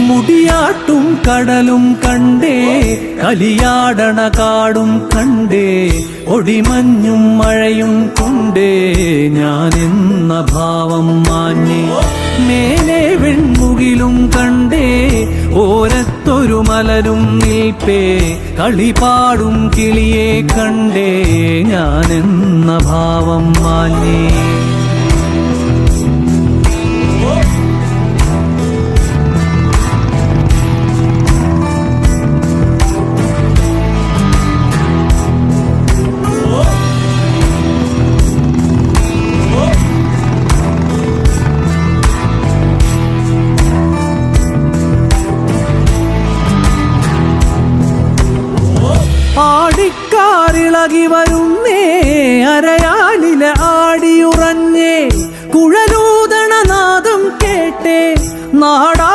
മുടിയാട്ടും കടലും കണ്ടേ, കലിയാടണ കാടും കണ്ടേ, ഒടിമഞ്ഞും മഴയും കൊണ്ടേ ഞാനെന്ന ഭാവം മാഞ്ഞേ. മേലെ വെൺമുകിലും കണ്ടേ, ഓരത്തൊരു മലരും നിൽപ്പേ, കളിപാടും കിളിയെ കണ്ടേ ഞാനെന്ന ഭാവം മാഞ്ഞേ. ആടിക്കാറിളകി വരുന്നേ, അരയാലിലെ ആടിയുറഞ്ഞേ, കുഴലൂതണ നാദം കേട്ടേ, നാടാ